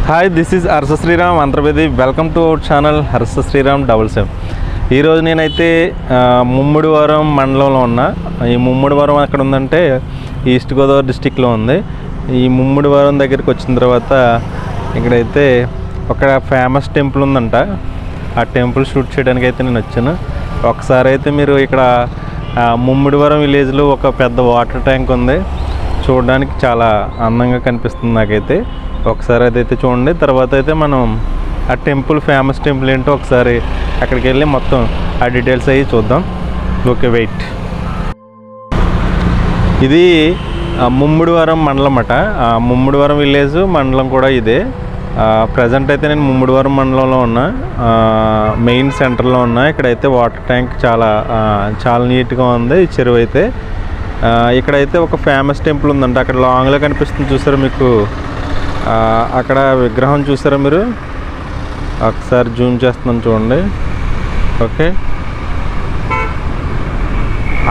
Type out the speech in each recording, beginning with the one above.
Hi, this is Harsha Sriram Antarvedi. Welcome to our channel Harsha Sriram 77. ఈరోజు నేనైతే ముమ్మిడివరం మండలంలో ఉన్నా. ఈ ముమ్మిడివరం ఎక్కడ ఉందంటే ఈస్ట్ గోదావరి డిస్టిక్లో ఉంది. ఈ ముమ్మిడివరం దగ్గరికి వచ్చిన తర్వాత ఇక్కడైతే ఒక ఫేమస్ టెంపుల్ ఉందంట. ఆ టెంపుల్ షూట్ చేయడానికి అయితే నేను వచ్చాను. ఒకసారి అయితే మీరు ఇక్కడ ముమ్మిడివరం విలేజ్లో ఒక పెద్ద వాటర్ ట్యాంక్ ఉంది. చూడడానికి చాలా అందంగా కనిపిస్తుంది నాకైతే. ఒకసారి అదైతే చూడండి. తర్వాత అయితే మనం ఆ టెంపుల్ ఫేమస్ టెంపుల్ ఏంటో ఒకసారి అక్కడికి వెళ్ళి మొత్తం ఆ డీటెయిల్స్ అవి చూద్దాం. Okay, wait. ఇది ముమ్మిడివరం మండలం అట. ముమ్మిడివరం విలేజ్ మండలం కూడా ఇదే. ప్రజెంట్ అయితే నేను ముమ్మిడివరం మండలంలో ఉన్నా, మెయిన్ సెంటర్లో ఉన్నా. ఇక్కడైతే వాటర్ ట్యాంక్ చాలా నీట్గా ఉంది. ఈ చెరువు అయితే ఇక్కడైతే ఒక ఫేమస్ టెంపుల్ ఉందంట. అక్కడ లాంగ్లో కనిపిస్తుంది చూసారా మీకు, అక్కడ విగ్రహం చూసారా మీరు? ఒకసారి జూమ్ చేస్తున్నాను చూడండి. ఓకే,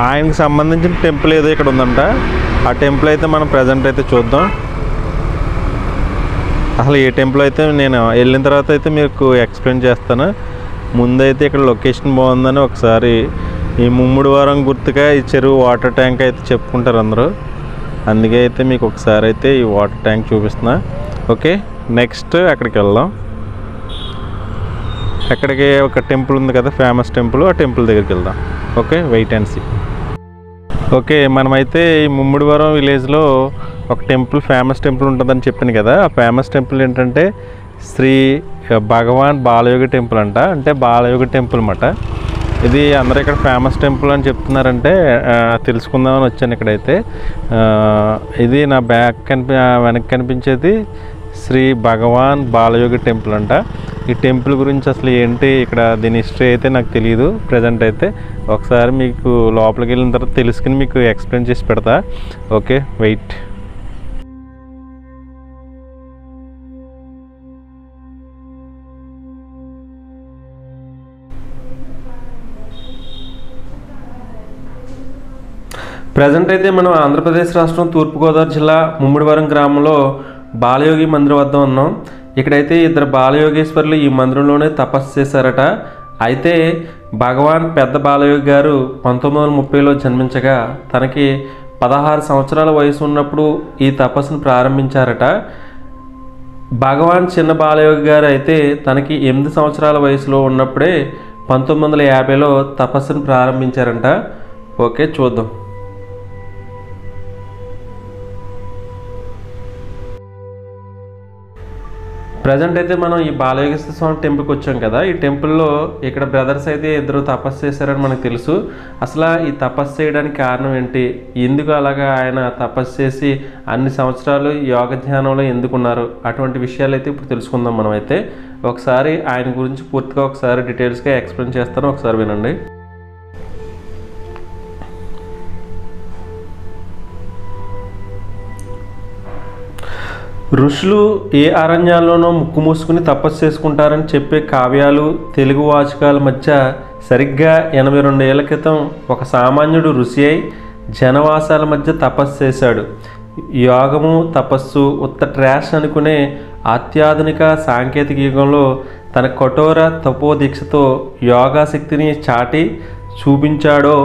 ఆయనకు సంబంధించిన టెంపుల్ ఏదో ఇక్కడ ఉందంట. ఆ టెంపుల్ అయితే మనం ప్రజెంట్ అయితే చూద్దాం. అసలు ఏ టెంపుల్ అయితే నేను వెళ్ళిన తర్వాత అయితే మీకు ఎక్స్ప్లెయిన్ చేస్తాను. ముందైతే ఇక్కడ లొకేషన్ బాగుందని ఒకసారి ఈ ముమ్మిడివరం గుర్తుగా ఈ చెరువు వాటర్ ట్యాంక్ అయితే చెప్పుకుంటారు అందరూ. అందుకే అయితే మీకు ఒకసారి అయితే ఈ వాటర్ ట్యాంక్ చూపిస్తున్నా. ఓకే, నెక్స్ట్ అక్కడికి వెళ్దాం. అక్కడికి ఒక టెంపుల్ ఉంది కదా, ఫేమస్ టెంపుల్. ఆ టెంపుల్ దగ్గరికి వెళ్దాం. Okay, wait and see. Okay, మనమైతే ఈ ముమ్మిడివరం విలేజ్లో ఒక టెంపుల్, ఫేమస్ టెంపుల్ ఉంటుందని చెప్పాను కదా. ఆ ఫేమస్ టెంపుల్ ఏంటంటే శ్రీ భగవాన్ బాలయోగి టెంపుల్ అంట. అంటే బాలయోగి టెంపుల్ అన్నమాట. ఇది అందరూ ఇక్కడ ఫేమస్ టెంపుల్ అని చెప్తున్నారంటే తెలుసుకుందామని వచ్చాను ఇక్కడైతే. ఇది నా వెనక్కి కనిపించేది శ్రీ భగవాన్ బాలయోగి టెంపుల్ అంట. ఈ టెంపుల్ గురించి అసలు ఏంటి, ఇక్కడ దీని హిస్టరీ అయితే నాకు తెలియదు ప్రజెంట్ అయితే. ఒకసారి మీకు లోపలికి వెళ్ళిన తర్వాత తెలుసుకుని మీకు ఎక్స్ప్లెయిన్ చేసి పెడతా. Okay, wait. ప్రజెంట్ అయితే మనం ఆంధ్రప్రదేశ్ రాష్ట్రం తూర్పుగోదావరి జిల్లా ముమ్మిడివరం గ్రామంలో బాలయోగి మందిరం వద్ద ఉన్నాం. ఇక్కడైతే ఇద్దరు బాలయోగేశ్వరులు ఈ మందిరంలోనే తపస్సు చేశారట. అయితే భగవాన్ పెద్ద బాలయోగి గారు 1930లో జన్మించగా తనకి 16 సంవత్సరాల వయసు ఉన్నప్పుడు ఈ తపస్సును ప్రారంభించారట. భగవాన్ చిన్న బాలయోగి గారు అయితే తనకి 8 సంవత్సరాల వయసులో ఉన్నప్పుడే 1950లో తపస్సును ప్రారంభించారంట. ఓకే, చూద్దాం. ప్రజెంట్ అయితే మనం ఈ బాలయోగేశ్వర స్వామి టెంపుల్కి వచ్చాం కదా. ఈ టెంపుల్లో ఇక్కడ బ్రదర్స్ అయితే ఇద్దరు తపస్సు చేశారని మనకు తెలుసు. అసలు ఈ తపస్సు చేయడానికి కారణం ఏంటి, ఎందుకు అలాగా ఆయన తపస్సు చేసి అన్ని సంవత్సరాలు యోగ ధ్యానంలో ఎందుకున్నారు, అటువంటి విషయాలు అయితే ఇప్పుడు తెలుసుకుందాం మనం. అయితే ఒకసారి ఆయన గురించి పూర్తిగా ఒకసారి డీటెయిల్స్గా ఎక్స్ప్లెయిన్ చేస్తాను, ఒకసారి వినండి. ఋషులు ఏ అరణ్యాల్లోనో ముక్కు మూసుకుని తపస్సు చేసుకుంటారని చెప్పే కావ్యాలు, తెలుగు వాచకాల మధ్య సరిగ్గా 82 ఏళ్ల క్రితం ఒక సామాన్యుడు ఋషి అయి జనవాసాల మధ్య తపస్సు చేశాడు. యోగము, తపస్సు ఉత్త ట్రాష్ అనుకునే అత్యాధునిక సాంకేతిక యుగంలో తన కఠోర తపోదీక్షతో యోగాశక్తిని చాటి చూపించాడో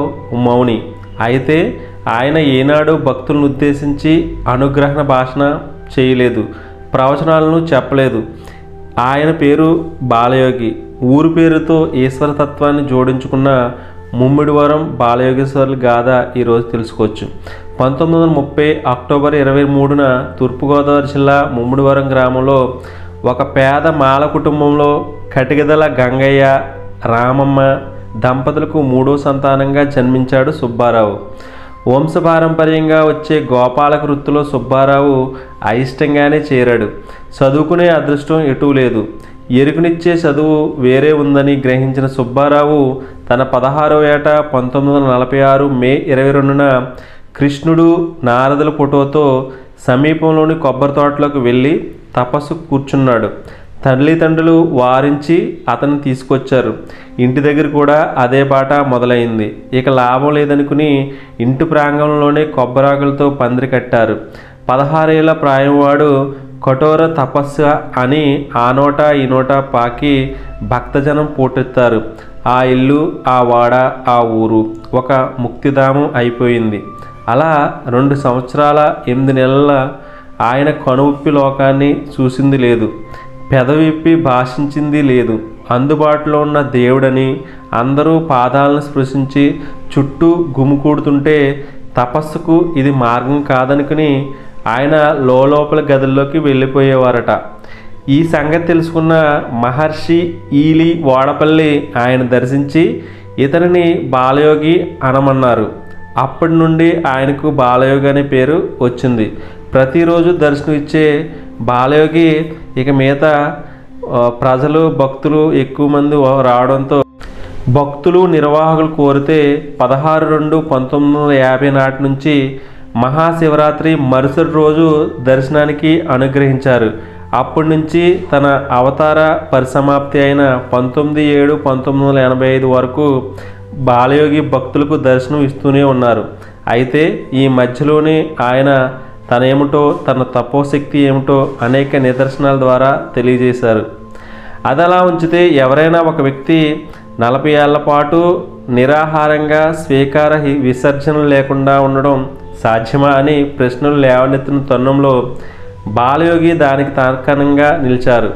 మౌని. అయితే ఆయన ఏనాడు భక్తులను ఉద్దేశించి అనుగ్రహణ భాషణ చేయలేదు, ప్రవచనాలను చెప్పలేదు. ఆయన పేరు బాలయోగి. ఊరు పేరుతో ఈశ్వరతత్వాన్ని జోడించుకున్న ముమ్మిడివరం బాలయోగేశ్వర్ల గాథ ఈరోజు తెలుసుకోవచ్చు. 1930 అక్టోబర్ 23న తూర్పుగోదావరి జిల్లా ముమ్మిడివరం గ్రామంలో ఒక పేద మాల కుటుంబంలో కటిగదల గంగయ్య, రామమ్మ దంపతులకు 3వ సంతానంగా జన్మించాడు సుబ్బారావు. వంశపారంపర్యంగా వచ్చే గోపాలక వృత్తిలో సుబ్బారావు అయిష్టంగానే చేరాడు. చదువుకునే అదృష్టం ఎటూ లేదు. ఎరుకునిచ్చే చదువు వేరే ఉందని గ్రహించిన సుబ్బారావు తన 16వ ఏట 1946 మే 22న కృష్ణుడు, నారదుల ఫోటోతో సమీపంలోని కొబ్బరి తోటలోకి వెళ్ళి తపస్సు కూర్చున్నాడు. తల్లిదండ్రులు వారించి అతన్ని తీసుకొచ్చారు. ఇంటి దగ్గర కూడా అదే బాట మొదలైంది. ఇక లాభం లేదనుకుని ఇంటి ప్రాంగణంలోనే కొబ్బరాకులతో పందిరి కట్టారు. 16 ఏళ్ల ప్రాయం వాడు కఠోర తపస్సు అని ఆ నోట ఈ నోట పాకి భక్తజనం పోటెత్తారు. ఆ ఇల్లు, ఆ వాడ, ఆ ఊరు ఒక ముక్తిధామం అయిపోయింది. అలా 2 సంవత్సరాల 8 నెలల ఆయన కనువిప్పి లోకాన్ని చూసింది లేదు, పెదవిప్పి భాషించింది లేదు. అందుబాటులో ఉన్న దేవుడని అందరూ పాదాలను స్పృశించి చుట్టూ గుమికూడుతుంటే తపస్సుకు ఇది మార్గం కాదనుకుని ఆయన లోపల గదుల్లోకి వెళ్ళిపోయేవారట. ఈ సంగతి తెలుసుకున్న మహర్షి ఈలి వాడపల్లి ఆయన దర్శించి ఇతనిని బాలయోగి అనమన్నారు. అప్పటి నుండి ఆయనకు బాలయోగి అనే పేరు వచ్చింది. ప్రతిరోజు దర్శనం ఇచ్చే బాలయోగి ఇక మిగతా ప్రజలు భక్తులు ఎక్కువ మంది రావడంతో భక్తులు నిర్వాహకులు కోరితే 16/2/1950 నాటి నుంచి మహాశివరాత్రి మరుసటి రోజు దర్శనానికి అనుగ్రహించారు. అప్పటి నుంచి తన అవతార పరిసమాప్తి అయిన 19/7/1985 వరకు బాలయోగి భక్తులకు దర్శనం ఇస్తూనే ఉన్నారు. అయితే ఈ మధ్యలోనే ఆయన తనేమిటో, తన తపోశక్తి ఏమిటో అనేక నిదర్శనాల ద్వారా తెలియజేశారు. అది అలా ఉంచితే ఎవరైనా ఒక వ్యక్తి 40 ఏళ్ల పాటు నిరాహారంగా స్వీకార విసర్జన లేకుండా ఉండడం సాధ్యమా అని ప్రశ్నలు లేవనెత్తిన తరుణంలో బాలయోగి దానికి తార్కాణంగా నిలిచారు.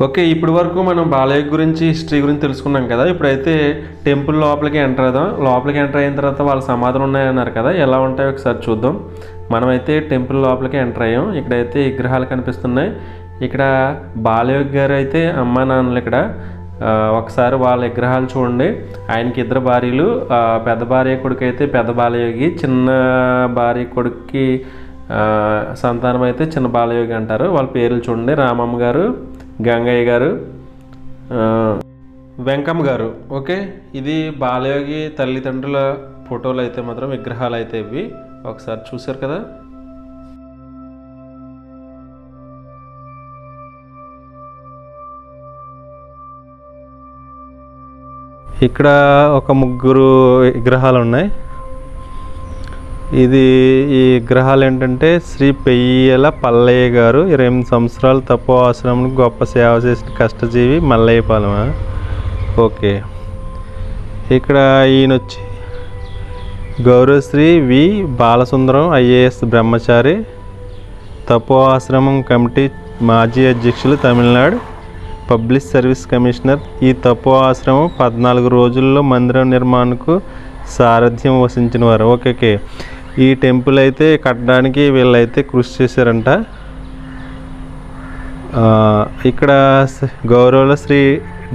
ఓకే, ఇప్పటి వరకు మనం బాలయోగి గురించి హిస్టరీ గురించి తెలుసుకున్నాం కదా. ఇప్పుడైతే టెంపుల్ లోపలికి ఎంటర్ అవుదాం. లోపలికి ఎంటర్ అయిన తర్వాత వాళ్ళ సమాధులు ఉన్నాయన్నారు కదా, ఎలా ఉంటాయో ఒకసారి చూద్దాం. మనమైతే టెంపుల్ లోపలికి ఎంటర్ అయ్యాం. ఇక్కడైతే విగ్రహాలు కనిపిస్తున్నాయి. ఇక్కడ బాలయోగి గారు అయితే అమ్మా నాన్నలు ఇక్కడ ఒకసారి వాళ్ళ విగ్రహాలు చూడండి. ఆయనకి 2 భార్యలు, పెద్ద భార్య కొడుకు అయితే పెద్ద బాలయోగి, చిన్న భార్య కొడుక్కి సంతానం అయితే చిన్న బాలయోగి అంటారు. వాళ్ళ పేర్లు చూడండి, రామమ్మ గారు, గంగయ్య గారు, వెంకమ్మ గారు. ఓకే, ఇది బాలయోగి తల్లిదండ్రుల ఫోటోలు అయితే మాత్రం విగ్రహాలు అయితే ఇవి ఒకసారి చూశారు కదా. ఇక్కడ ఒక 3 విగ్రహాలు ఉన్నాయి. ఈ విగ్రహాలు ఏంటంటే శ్రీ పెయ్యల పల్లయ్య గారు 28 సంవత్సరాలు తపో ఆశ్రమం గొప్ప సేవ చేసిన కష్టజీవి మల్లయ్యపాలెం. ఓకే, ఇక్కడ ఈయన వచ్చి గౌరవశ్రీ వి బాలసుందరం IAS బ్రహ్మచారి, తపో ఆశ్రమం కమిటీ మాజీ అధ్యక్షులు, తమిళనాడు పబ్లిక్ సర్వీస్ కమిషనర్. ఈ తపో ఆశ్రమం 14 రోజుల్లో మందిరం నిర్మాణకు సారథ్యం వహించిన వారు. ఓకే, ఈ టెంపుల్ అయితే కట్టడానికి వీళ్ళైతే కృషి చేశారంట. ఇక్కడ గౌరవ శ్రీ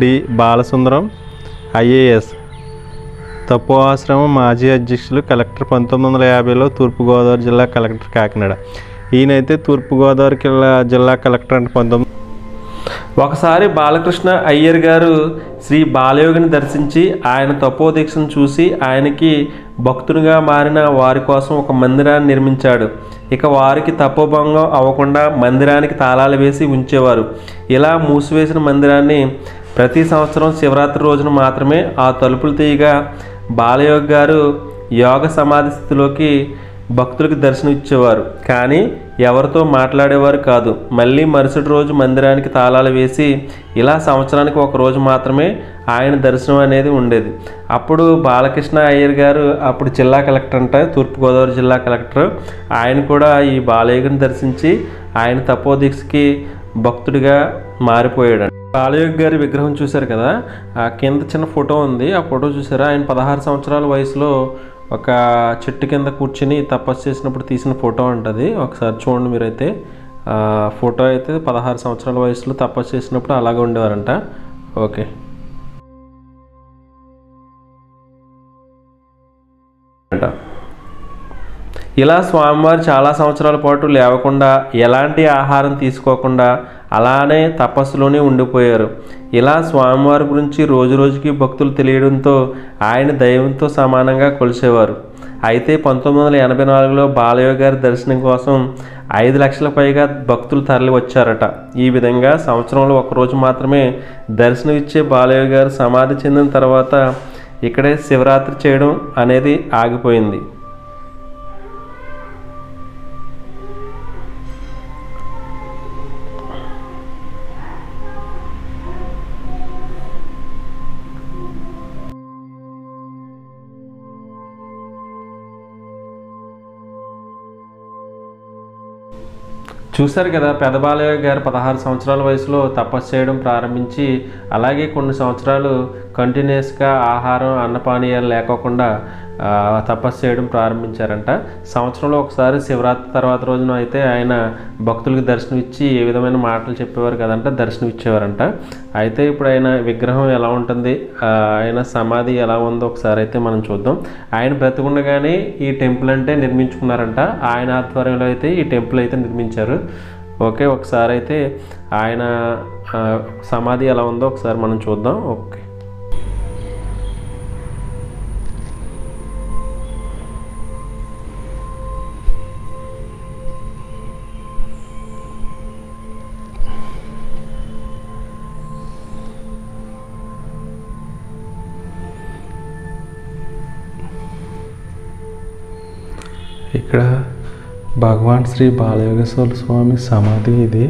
డి బాలసుందరం IAS తపో ఆశ్రమం మాజీ అధ్యక్షులు, కలెక్టర్ 1950లో తూర్పుగోదావరి జిల్లా కలెక్టర్ కాకినాడ. ఈయనైతే తూర్పుగోదావరి జిల్లా కలెక్టర్ అంటే 19. ఒకసారి బాలకృష్ణ అయ్యర్ గారు శ్రీ బాలయోగిని దర్శించి ఆయన తపోదీక్షను చూసి ఆయనకి భక్తునిగా మారిన వారి కోసం ఒక మందిరాన్ని నిర్మించాడు. ఇక వారికి తపోభంగం అవ్వకుండా మందిరానికి తాళాలు వేసి ఉంచేవారు. ఇలా మూసివేసిన మందిరాన్ని ప్రతి సంవత్సరం శివరాత్రి రోజున మాత్రమే ఆ తలుపులు తీయగా బాలయోగి గారు యోగ సమాధి స్థితిలోకి భక్తులకు దర్శనం ఇచ్చేవారు. కానీ ఎవరితో మాట్లాడేవారు కాదు. మళ్ళీ మరుసటి రోజు మందిరానికి తాళాలు వేసి ఇలా సంవత్సరానికి 1 రోజు మాత్రమే ఆయన దర్శనం అనేది ఉండేది. అప్పుడు బాలకృష్ణ అయ్యర్ గారు అప్పుడు జిల్లా కలెక్టర్ అంట, తూర్పుగోదావరి జిల్లా కలెక్టర్. ఆయన కూడా ఈ బాలయోగిని దర్శించి ఆయన తపోదీక్షకి భక్తుడిగా మారిపోయాడు. బాలయోగి గారి విగ్రహం చూశారు కదా, ఆ కింద చిన్న ఫోటో ఉంది. ఆ ఫోటో చూసారా, ఆయన 16 సంవత్సరాల వయసులో ఒక చెట్టు కింద కూర్చుని తపస్సు చేసినప్పుడు తీసిన ఫోటో ఉంటుంది. ఒకసారి చూడండి మీరైతే. ఫోటో అయితే 16 సంవత్సరాల వయసులో తపస్సు చేసినప్పుడు అలాగే ఉండేవారంట. ఓకే, ఇలా స్వామివారు చాలా సంవత్సరాల పాటు లేవకుండా ఎలాంటి ఆహారం తీసుకోకుండా అలానే తపస్సులోనే ఉండిపోయారు. ఇలా స్వామివారి గురించి రోజు రోజుకి భక్తులు తెలియడంతో ఆయన దైవంతో సమానంగా కొలిసేవారు. అయితే 1984లో బాలయోగి గారి దర్శనం కోసం 5 లక్షల పైగా భక్తులు తరలి వచ్చారట. ఈ విధంగా సంవత్సరంలో 1 రోజు మాత్రమే దర్శనం ఇచ్చే బాలయోగి గారు సమాధి చెందిన తర్వాత ఇక్కడే శివరాత్రి చేయడం అనేది ఆగిపోయింది. చూశారు కదా, పెద్ద బాలయ్య గారు 16 సంవత్సరాల వయసులో తపస్సు చేయడం ప్రారంభించి అలాగే కొన్ని సంవత్సరాలు కంటిన్యూస్గా ఆహారం అన్నపానీయాలు లేకోకుండా తపస్సు చేయడం ప్రారంభించారంట. సంవత్సరంలో ఒకసారి శివరాత్రి తర్వాత రోజున అయితే ఆయన భక్తులకు దర్శనం ఇచ్చి ఏ విధమైన మాటలు చెప్పేవారు కదంట, దర్శనం ఇచ్చేవారంట. అయితే ఇప్పుడు ఆయన విగ్రహం ఎలా ఉంటుంది, ఆయన సమాధి ఎలా ఉందో ఒకసారి అయితే మనం చూద్దాం. ఆయన బ్రతికుండగానే ఈ టెంపుల్ అంటే నిర్మించుకున్నారంట. ఆయన ఆధ్వర్యంలో అయితే ఈ టెంపుల్ అయితే నిర్మించారు. ఓకే, ఒకసారి అయితే ఆయన సమాధి ఎలా ఉందో ఒకసారి మనం చూద్దాం. ఓకే, ఇక్కడ భగవాన్ శ్రీ బాలయోగేశ్వర స్వామి సమాధి ఇది.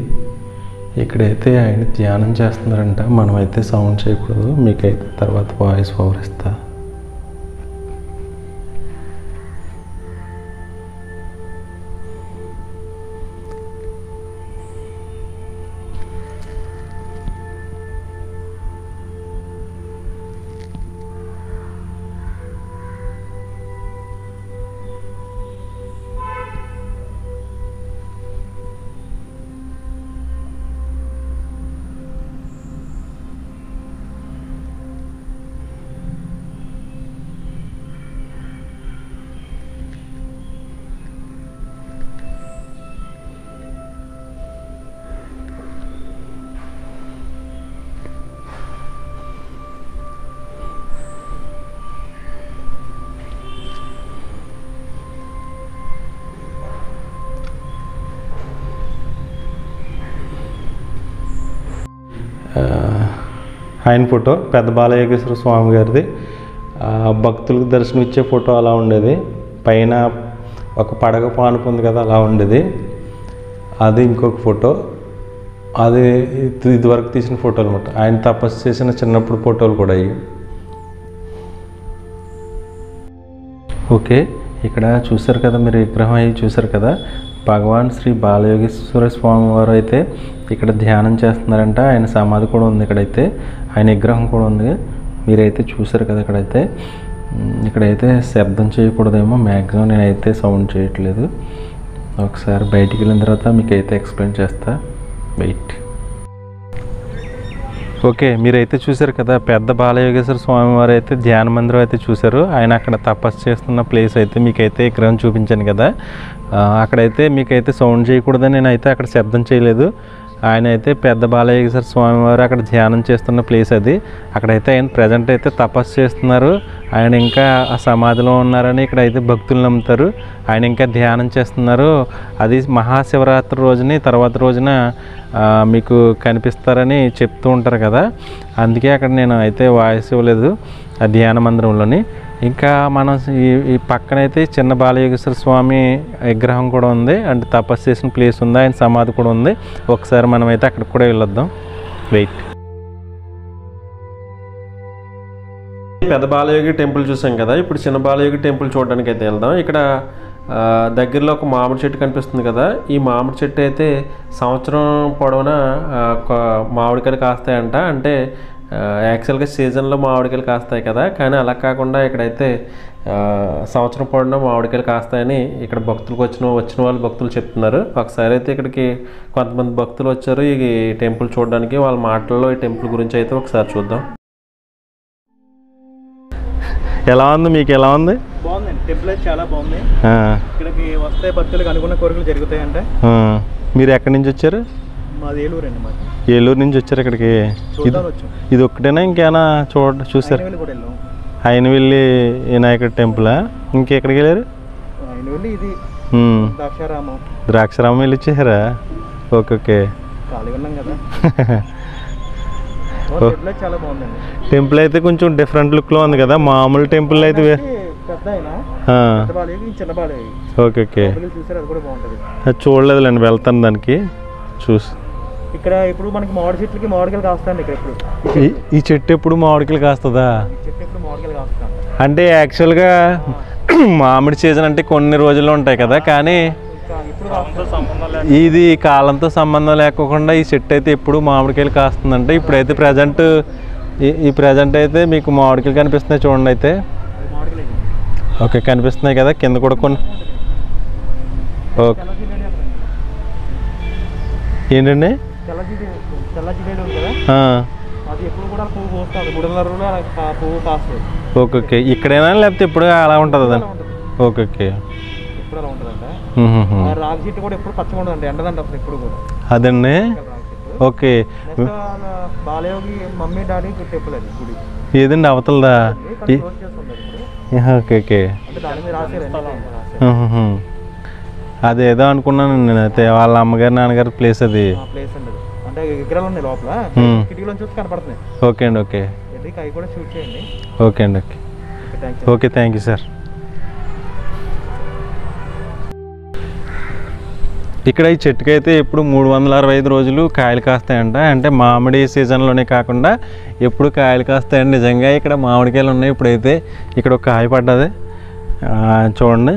ఇక్కడైతే ఆయన ధ్యానం చేస్తున్నారంట. మనమైతే సౌండ్ చేయకూడదు, మీకైతే తర్వాత వాయిస్ ఓవర్ ఇస్తా. ఆయన ఫోటో పెద్ద బాలయోగేశ్వర స్వామి గారిది. భక్తులకు దర్శనం ఇచ్చే ఫోటో అలా ఉండేది. పైన ఒక పడగ పానుపు ఉంది కదా, అలా ఉండేది. అది ఇంకొక ఫోటో. అది ఇదివరకు తీసిన ఫోటోలు అన్నమాట. ఆయన తపస్సు చేసిన చిన్నప్పుడు ఫోటోలు కూడా అయ్యి. ఓకే, ఇక్కడ చూసారు కదా మీరు, విగ్రహం అయ్యి చూసారు కదా. భగవాన్ శ్రీ బాలయోగేశ్వర స్వామి వారు అయితే ఇక్కడ ధ్యానం చేస్తున్నారంట. ఆయన సమాధి కూడా ఉంది ఇక్కడైతే, ఆయన విగ్రహం కూడా ఉంది. మీరైతే చూసారు కదా. ఇక్కడైతే శబ్దం చేయకూడదేమో, మ్యాక్సిమం నేనైతే సౌండ్ చేయట్లేదు. ఒకసారి బయటికి వెళ్ళిన తర్వాత మీకైతే ఎక్స్ప్లెయిన్ చేస్తా. వెయిట్. ఓకే, మీరైతే చూసారు కదా, పెద్ద బాలయోగేశ్వర స్వామి వారు అయితే ధ్యాన మందిరం అయితే చూశారు. ఆయన అక్కడ తపస్సు చేస్తున్న ప్లేస్ అయితే మీకైతే విగ్రహం చూపించాను కదా. అక్కడైతే మీకైతే సౌండ్ చేయకూడదని నేనైతే అక్కడ శబ్దం చేయలేదు. ఆయన అయితే పెద్ద బాలయోగేశ్వర స్వామి వారు అక్కడ ధ్యానం చేస్తున్న ప్లేస్ అది. అక్కడైతే ఆయన ప్రజెంట్ అయితే తపస్సు చేస్తున్నారు. ఆయన ఇంకా ఆ సమాధిలో ఉన్నారని ఇక్కడైతే భక్తులు నమ్ముతారు. ఆయన ఇంకా ధ్యానం చేస్తున్నారు. అది మహాశివరాత్రి రోజుని తర్వాత రోజున మీకు కనిపిస్తారని చెప్తూ ఉంటారు కదా. అందుకే అక్కడ నేను అయితే వాయిస్ ఇవ్వలేదు ఆ ధ్యాన మందిరంలోని. ఇంకా మనం ఈ పక్కనైతే చిన్న బాలయోగేశ్వర స్వామి విగ్రహం కూడా ఉంది, అంటే తపస్సు చేసిన ప్లేస్ ఉంది, ఆయన సమాధి కూడా ఉంది. ఒకసారి మనమైతే అక్కడికి కూడా వెళ్ళొద్దాం. వెయిట్. పెద్ద బాలయోగి టెంపుల్ చూసాం కదా, ఇప్పుడు చిన్న బాలయోగి టెంపుల్ చూడడానికి అయితే వెళ్దాం. ఇక్కడ దగ్గరలో ఒక మామిడి చెట్టు కనిపిస్తుంది కదా. ఈ మామిడి చెట్టు అయితే సంవత్సరం పొడవునా మామిడికాయలు కాస్తాయంట. అంటే యాక్చువల్గా సీజన్లో మామిడికాయలు కాస్తాయి కదా, కానీ అలా కాకుండా ఇక్కడైతే సంవత్సరం పొడవునా మామిడికాయలు కాస్తాయని ఇక్కడ భక్తులకు వచ్చిన వాళ్ళు భక్తులు చెప్తున్నారు. ఒకసారి అయితే ఇక్కడికి కొంతమంది భక్తులు వచ్చారు ఈ టెంపుల్ చూడడానికి. వాళ్ళ మాటల్లో ఈ టెంపుల్ గురించి అయితే ఒకసారి చూద్దాం. ఎలా ఉంది, మీకు ఎలా ఉంది? బాగుందండి, టెంపుల్ అయితే చాలా బాగుంది. ఇక్కడికి వస్తే భక్తులకు అనుకున్న కోరికలు జరుగుతాయంటే. మీరు ఎక్కడి నుంచి వచ్చారు? మాది ఏలూరు అండి. మాది ఏలూరు నుంచి వచ్చారు ఇక్కడికి. ఇది ఒక్కటేనా ఇంకేనా చూసారు? అయినవెల్లి వినాయకుడి టెంపులా? ఇంకెక్కడికి వెళ్ళారు? ఇది ద్రాక్షారామం వెళ్ళి వచ్చేసారా? Okay okay. ఖాళీగా ఉన్నాం కదా. చాలా బాగుందండి. టెంపుల్ అయితే కొంచెం డిఫరెంట్ లుక్లో ఉంది కదా, మామూలు టెంపుల్ అయితే పెద్ద చిన్న బాలయ్య. ఓకే ఓకే, చూసారు, అది కూడా బాగుంటుంది. అది చూడలేదులేండి, వెళ్తాను దానికి చూసి. ఇక్కడ ఇప్పుడు మనకి మామిడి చెట్లకి మామిడికాయలు కాస్తాయండి. ఇక్కడ ఇప్పుడు ఈ చెట్టు ఎప్పుడు మామిడికాయలు కాస్తుందా? చెట్టు ఎప్పుడు మామిడికాయలు కాస్తాను అంటే యాక్చువల్గా మామిడి సీజన్ అంటే కొన్ని రోజులు ఉంటాయి కదా, కానీ ఇది కాలంతో సంబంధం లేకోకుండా ఈ చెట్టు అయితే ఎప్పుడు మామిడికాయలు కాస్తుందంటే, ఇప్పుడైతే ప్రజెంట్ ఈ ప్రజెంట్ అయితే మీకు మామిడికాయలు కనిపిస్తున్నాయి చూడండి. అయితే ఓకే కనిపిస్తున్నాయి కదా, కింద కూడా కొన్ని. ఓకే ఏంటండి? ఓకే ఓకే, ఇక్కడైనా లేకపోతే ఇప్పుడు అలా ఉంటుంది అదండి? ఓకే ఓకే, రాగి చెట్టు కూడా ఎప్పుడు పచ్చగా ఉండదండి, ఎండదండి అసలు ఎప్పుడు కూడా. అదండి. Okay, Balayogi mummy daddy temple అది గుడి. ఏదండి అవతలదా? ఓకే ఓకే, అదేదో అనుకున్నాను నేనైతే, వాళ్ళ అమ్మగారు నాన్నగారు ప్లేస్ అది. ప్లేస్ అండి, అంటే విగ్రహాలు ఉన్నాయి లోపల, కిటికీలో చూసి కనపడుతున్నాయి. ఓకే అండి, ఓకే అవి కూడా షూట్ చేయండి. ఓకే అండి, okay okay, thank you sir. ఇక్కడ ఈ చెట్టుకి అయితే ఎప్పుడు 365 రోజులు కాయలు కాస్తాయంట. అంటే మామిడి సీజన్లోనే కాకుండా ఎప్పుడు కాయలు కాస్తాయండి. నిజంగా ఇక్కడ మామిడికాయలు ఉన్నాయి. ఇప్పుడైతే ఇక్కడ ఒక కాయ పడ్డది చూడండి.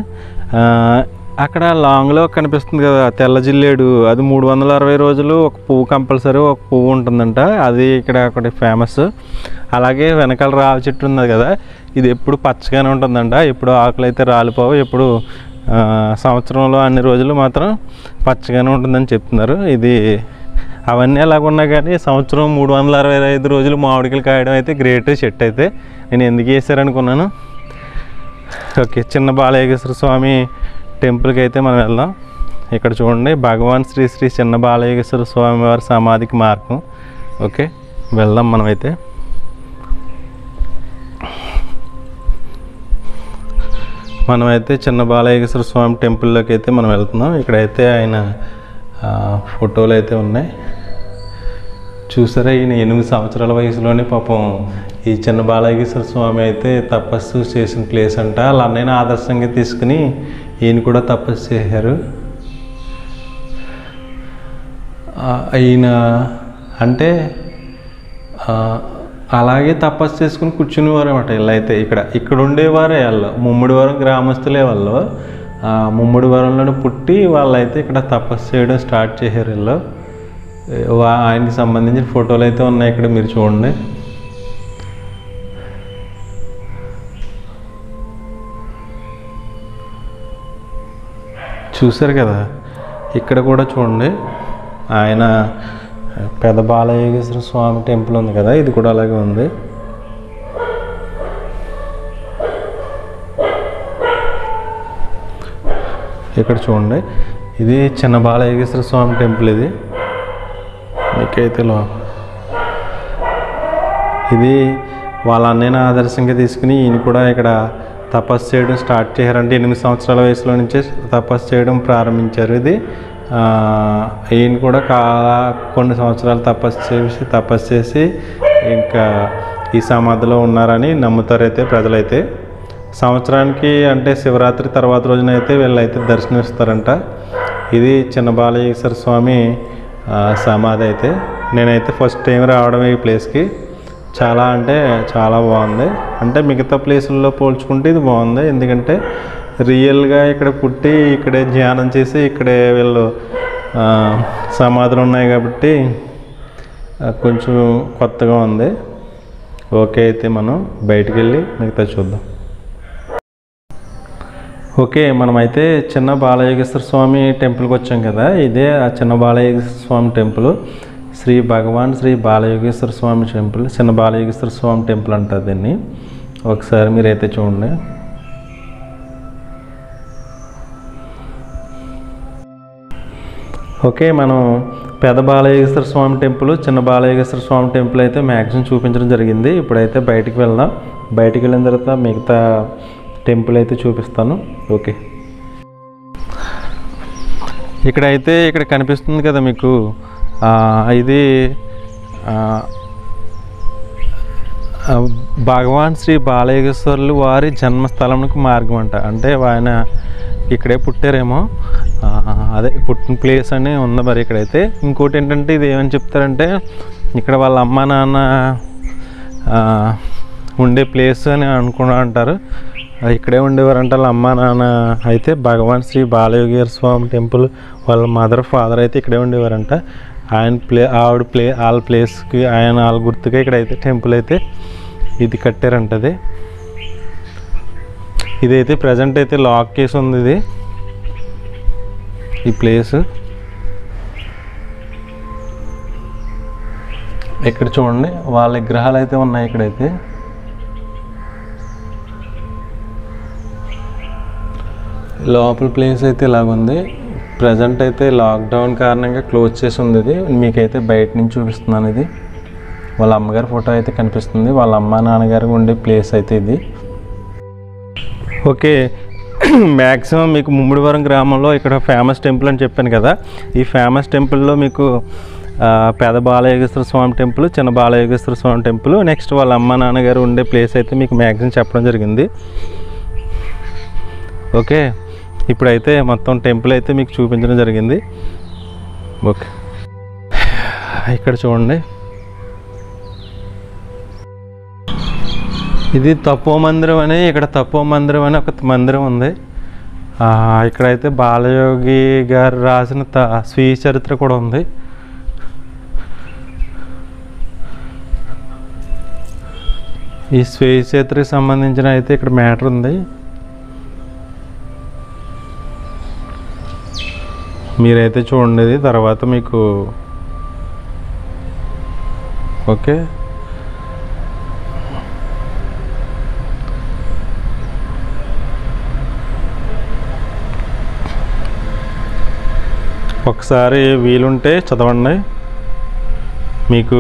అక్కడ లాంగ్లో కనిపిస్తుంది కదా తెల్ల జిల్లేడు, అది 360 రోజులు ఒక పువ్వు కంపల్సరీ ఒక పువ్వు ఉంటుందంట. అది ఇక్కడ ఒకటి ఫేమస్. అలాగే వెనకాల రావి చెట్టు ఉన్నది కదా, ఇది ఎప్పుడు పచ్చగానే ఉంటుందంట. ఎప్పుడు ఆకులు అయితే రాలిపోవు, ఎప్పుడు సంవత్సరంలో అన్ని రోజులు మాత్రం పచ్చగానే ఉంటుందని చెప్తున్నారు. ఇది అవన్నీ ఎలాగున్నా కానీ సంవత్సరం 365 రోజులు మామిడికాయలు కాయడం అయితే గ్రేట్ చెట్టు అయితే. నేను ఎందుకు వేసారనుకున్నాను. ఓకే, చిన్న బాలయోగేశ్వర స్వామి టెంపుల్కి అయితే మనం వెళ్దాం. ఇక్కడ చూడండి, భగవాన్ శ్రీ శ్రీ చిన్న బాలయోగేశ్వర స్వామి వారి సమాధికి మార్గం. ఓకే, వెళ్దాం మనమైతే. మనమైతే చిన్న బాలయోగేశ్వర స్వామి టెంపుల్లోకి అయితే మనం వెళ్తున్నాం. ఇక్కడైతే ఆయన ఫోటోలు అయితే ఉన్నాయి చూసారా. ఈయన 8 సంవత్సరాల వయసులోనే పాపం ఈ చిన్న బాలయోగేశ్వర స్వామి అయితే తపస్సు చేసిన ప్లేస్ అంట. వాళ్ళ అన్నయ్యని ఆదర్శంగా తీసుకుని ఈయన కూడా తపస్సు చేశారు. ఈయన అంటే అలాగే తపస్సు చేసుకుని కూర్చునేవారు అన్నమాట. వీళ్ళు అయితే ఇక్కడ ఉండేవారే. వాళ్ళు ముమ్మిడివరం గ్రామస్తులే. వాళ్ళు ముమ్మిడివరంలోనే పుట్టి వాళ్ళైతే ఇక్కడ తపస్సు చేయడం స్టార్ట్ చేశారు. వీళ్ళు ఆయనకి సంబంధించిన ఫోటోలు అయితే ఉన్నాయి ఇక్కడ, మీరు చూడండి. చూసారు కదా, ఇక్కడ కూడా చూడండి. ఆయన పెద్ద బాలయోగేశ్వర స్వామి టెంపుల్ ఉంది కదా, ఇది కూడా అలాగే ఉంది. ఇక్కడ చూడండి, ఇది చిన్న బాలయోగేశ్వర స్వామి టెంపుల్. ఇది మీకైతే ఇది వాళ్ళ అన్నయ్యని ఆదర్శంగా తీసుకుని ఈయన కూడా ఇక్కడ తపస్సు చేయడం స్టార్ట్ చేశారంటే 8 సంవత్సరాల వయసులో నుంచే తపస్సు చేయడం ప్రారంభించారు. ఇది ఈయన కూడా కొన్ని సంవత్సరాలు తపస్సు చేసి ఇంకా ఈ సమాధిలో ఉన్నారని నమ్ముతారైతే ప్రజలైతే. సంవత్సరానికి అంటే శివరాత్రి తర్వాత రోజునైతే వీళ్ళైతే దర్శనమిస్తారంట. ఇది చిన్న బాలయోగేశ్వర స్వామి సమాధి అయితే. నేనైతే ఫస్ట్ టైం రావడం ఈ ప్లేస్కి. చాలా అంటే చాలా బాగుంది. అంటే మిగతా ప్లేసుల్లో పోల్చుకుంటే ఇది బాగుంది. ఎందుకంటే రియల్గా ఇక్కడ పుట్టి ఇక్కడే ధ్యానం చేసి ఇక్కడే వీళ్ళు సమాధులు ఉన్నాయి కాబట్టి కొంచెం కొత్తగా ఉంది. ఓకే, అయితే మనం బయటికి వెళ్ళి మిగతా చూద్దాం. ఓకే, మనమైతే చిన్న బాలయోగేశ్వర స్వామి టెంపుల్కి వచ్చాం కదా. ఇదే ఆ చిన్న బాలయోగేశ్వర స్వామి టెంపుల్. శ్రీ భగవాన్ శ్రీ బాలయోగేశ్వర స్వామి టెంపుల్, చిన్న బాలయోగేశ్వర స్వామి టెంపుల్ అంటారు దీన్ని. ఒకసారి మీరైతే చూడండి. ఓకే, మనం పెద్ద బాలయోగేశ్వర స్వామి టెంపుల్, చిన్న బాలయోగేశ్వర స్వామి టెంపుల్ అయితే మ్యాక్సిమం చూపించడం జరిగింది. ఇప్పుడైతే బయటికి వెళ్దాం. బయటికి వెళ్ళిన తర్వాత మిగతా టెంపుల్ అయితే చూపిస్తాను. ఓకే, ఇక్కడ కనిపిస్తుంది కదా మీకు, ఇది భగవాన్ శ్రీ బాలయోగేశ్వర్లు వారి జన్మస్థలంకు మార్గం అంట. అంటే ఆయన ఇక్కడే పుట్టారేమో, అదే పుట్టిన ప్లేస్ అని ఉంది మరి ఇక్కడైతే. ఇంకోటి ఏంటంటే ఇది ఏమని చెప్తారంటే ఇక్కడ వాళ్ళ అమ్మ నాన్న ఉండే ప్లేస్ అని అంటారు. ఇక్కడే ఉండేవారంట వాళ్ళ అమ్మ నాన్న. అయితే భగవాన్ శ్రీ బాలయోగేశ్వర స్వామి టెంపుల్ వాళ్ళ మదర్ ఫాదర్ అయితే ఇక్కడే ఉండేవారంట. వాళ్ళ ప్లేస్కి వాళ్ళ గుర్తుగా ఇక్కడైతే టెంపుల్ అయితే ఇది కట్టారంటది. ఇదైతే ప్రజెంట్ అయితే లాక్ కేసు ఉంది ఇది ఈ ప్లేస్. ఇక్కడ చూడండి వాళ్ళ విగ్రహాలు అయితే ఉన్నాయి ఇక్కడైతే. లోపల ప్లేస్ అయితే ఇలాగుంది. ప్రజెంట్ అయితే లాక్డౌన్ కారణంగా క్లోజ్ చేసి ఉంది ఇది. మీకైతే బయట నుంచి చూపిస్తున్నాను. ఇది వాళ్ళ అమ్మగారి ఫోటో అయితే కనిపిస్తుంది. వాళ్ళ అమ్మ నాన్నగారు ఉండే ప్లేస్ అయితే ఇది. ఓకే, మ్యాక్సిమం మీకు ముమ్మిడివరం గ్రామంలో ఇక్కడ ఫేమస్ టెంపుల్ అని చెప్పాను కదా. ఈ ఫేమస్ టెంపుల్లో మీకు పెద్ద బాలయోగేశ్వర స్వామి టెంపుల్, చిన్న బాలయోగేశ్వర స్వామి టెంపుల్, నెక్స్ట్ వాళ్ళ అమ్మ నాన్నగారు ఉండే ప్లేస్ అయితే మీకు మ్యాక్సిమం చెప్పడం జరిగింది. ఓకే, ఇప్పుడైతే మొత్తం టెంపుల్ అయితే మీకు చూపించడం జరిగింది. ఓకే, ఇక్కడ చూడండి ఇది తపో మందిరం అని, ఇక్కడ తపో మందిరం అని ఒక మందిరం ఉంది. ఇక్కడైతే బాలయోగి గారు రాసిన స్వీయ చరిత్ర కూడా ఉంది. ఈ స్వీయ చరిత్రకి సంబంధించిన అయితే ఇక్కడ మ్యాటర్ ఉంది. మీరైతే చూడండి తర్వాత మీకు. ఓకే, ఒకసారి వీలుంటే చదవండి. మీకు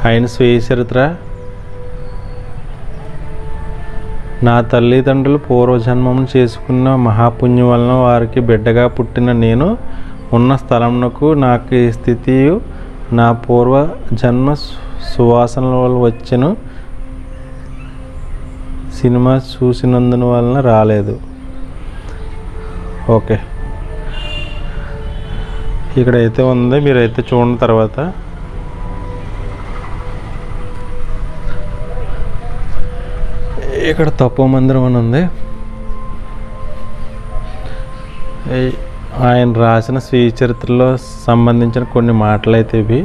ఆయన స్వీయ చరిత్ర. నా తల్లిదండ్రులు పూర్వజన్మం చేసుకున్న మహాపుణ్యం వలన వారికి బిడ్డగా పుట్టిన నేను ఉన్న స్థలంకు నాకు ఈ స్థితి నా పూర్వజన్మ సువాసనల వల్ల వచ్చెను. సినిమా చూసినందున వలన రాలేదు. ఓకే, ఇక్కడైతే ఉంది, మీరైతే చూడండి తర్వాత. ఇక్కడ తపో మందిరం అని ఉంది. ఆయన రాసిన స్వీయ చరిత్రలో సంబంధించిన కొన్ని మాటలు అయితే ఇవి.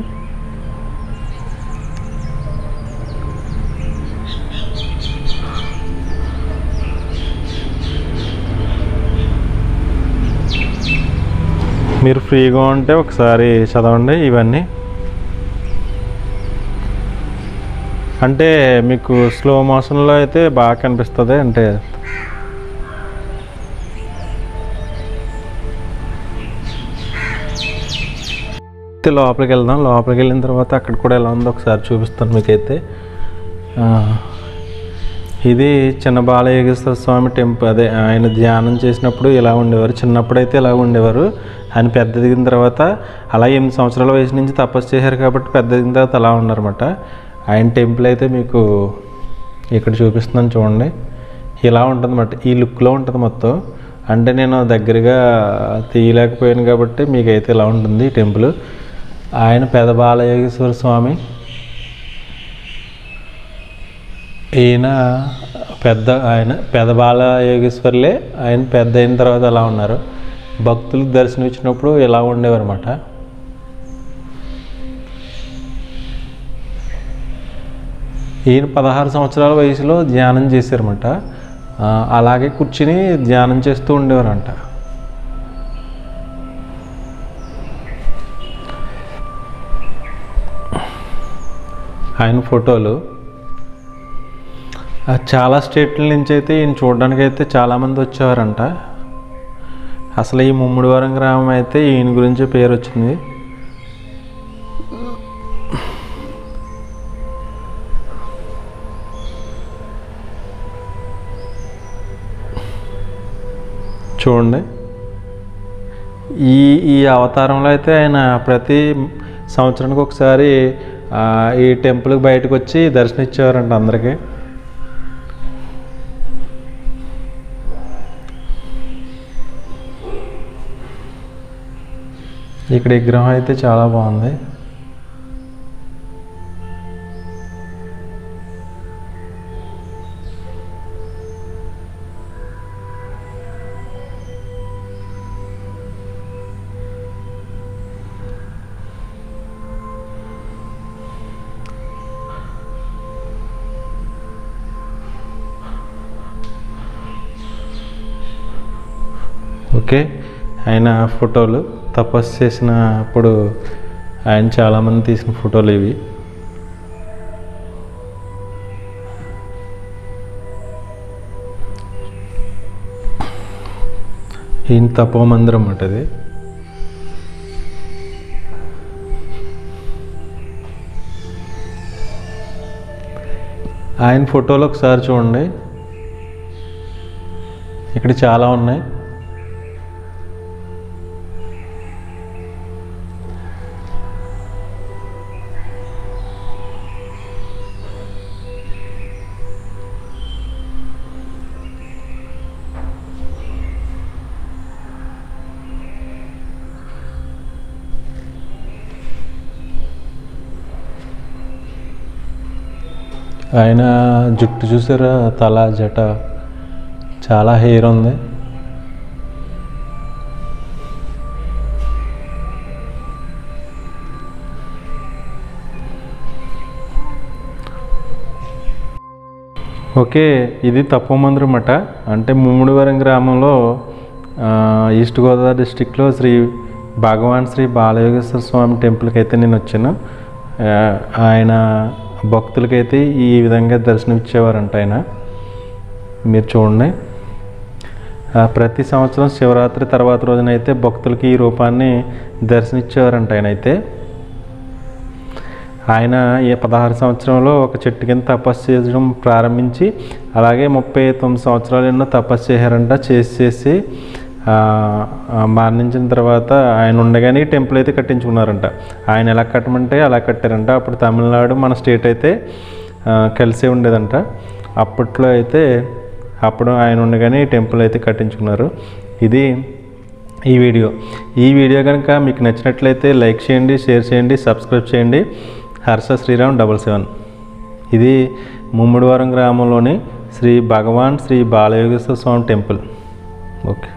మీరు ఫ్రీగా ఉంటే ఒకసారి చదవండి ఇవన్నీ. అంటే మీకు స్లో మోషన్లో అయితే బాగా కనిపిస్తుంది. అంటే లోపలికి వెళ్దాం. లోపలికి వెళ్ళిన తర్వాత అక్కడ కూడా ఎలా ఉందో ఒకసారి చూపిస్తాను మీకైతే. ఇది చిన్న బాలయోగేశ్వర స్వామి టెంపుల్. అదే ఆయన ధ్యానం చేసినప్పుడు ఇలా ఉండేవారు. చిన్నప్పుడు అయితే ఇలా ఉండేవారు. ఆయన పెద్ద దిగిన తర్వాత అలా 8 సంవత్సరాల వయసు నుంచి తపస్సు చేశారు కాబట్టి పెద్ద దిగిన తర్వాత అలా ఉన్నారన్నమాట. ఆయన టెంపుల్ అయితే మీకు ఇక్కడ చూపిస్తున్నాను చూడండి. ఇలా ఉంటుంది అన్నమాట, ఈ లుక్లో ఉంటుంది మొత్తం. అంటే నేను దగ్గరగా తీయలేకపోయాను కాబట్టి మీకైతే ఇలా ఉంటుంది ఈ టెంపుల్. ఆయన పెద్ద బాలయోగేశ్వర స్వామి. ఆయన పెద్ద బాలయోగేశ్వర్లే. ఆయన పెద్ద అయిన తర్వాత అలా ఉన్నారు. భక్తులకు దర్శనం ఇచ్చినప్పుడు ఇలా ఉండేవారు అన్నమాట. ఈయన 16 సంవత్సరాల వయసులో ధ్యానం చేశారన్నమాట. అలాగే కూర్చుని ధ్యానం చేస్తూ ఉండేవారంట. ఆయన ఫోటోలు చాలా స్టేట్ల నుంచి అయితే ఈయన చూడడానికి అయితే చాలామంది వచ్చేవారంట. అసలు ఈ ముమ్మిడివరం గ్రామం అయితే ఈయన గురించి పేరు వచ్చింది. చూడండి, ఈ అవతారంలో అయితే ఆయన ప్రతి సంవత్సరానికి ఒకసారి ఈ టెంపుల్కి బయటకు వచ్చి దర్శనం ఇచ్చేవారంట అందరికీ. ఇక్కడ విగ్రహం అయితే చాలా బాగుంది. ఓకే, ఆయన ఫోటోలు తపస్సు చేసినప్పుడు ఆయన చాలామంది తీసిన ఫోటోలు ఇవి. ఈయన తపోమందిరం అన్నమాట ఇది. ఆయన ఫోటోలు ఒకసారి చూడండి, ఇక్కడ చాలా ఉన్నాయి. ఆయన జుట్టు చూసారా, తల జట చాలా హెయిర్ ఉంది. ఓకే, ఇది తపోమందిరం అన్నమాట. అంటే ముమ్మిడివరం గ్రామంలో ఈస్ట్ గోదావరి డిస్టిక్లో భగవాన్ శ్రీ బాలయోగేశ్వర స్వామి టెంపుల్కి అయితే నేను వచ్చాను. ఆయన భక్తులకైతే ఈ విధంగా దర్శనం ఇచ్చేవారంట ఆయన. మీరు చూడండి, ప్రతి సంవత్సరం శివరాత్రి తర్వాత రోజునైతే భక్తులకి ఈ రూపాన్ని దర్శనమిచ్చేవారంట ఆయన 16 సంవత్సరంలో ఒక చెట్టు కింద తపస్సు చేయడం ప్రారంభించి అలాగే 39 సంవత్సరాలు ఎన్నో తపస్సు చేశారంట. చేసి మరణించిన తర్వాత ఆయన ఉండగానే టెంపుల్ అయితే కట్టించుకున్నారంట. ఆయన ఎలా కట్టమంటే అలా కట్టారంట. అప్పుడు తమిళనాడు మన స్టేట్ అయితే కలిసే ఉండేదంట. అప్పట్లో అయితే అప్పుడు ఆయన ఉండగానే ఈ టెంపుల్ అయితే కట్టించుకున్నారు. ఇది ఈ వీడియో కనుక మీకు నచ్చినట్లయితే లైక్ చేయండి, షేర్ చేయండి, సబ్స్క్రైబ్ చేయండి. హర్ష శ్రీరామ్ 77. ఇది ముమ్మిడివరం గ్రామంలోని భగవాన్ శ్రీ బాలయోగేశ్వర స్వామి టెంపుల్. ఓకే.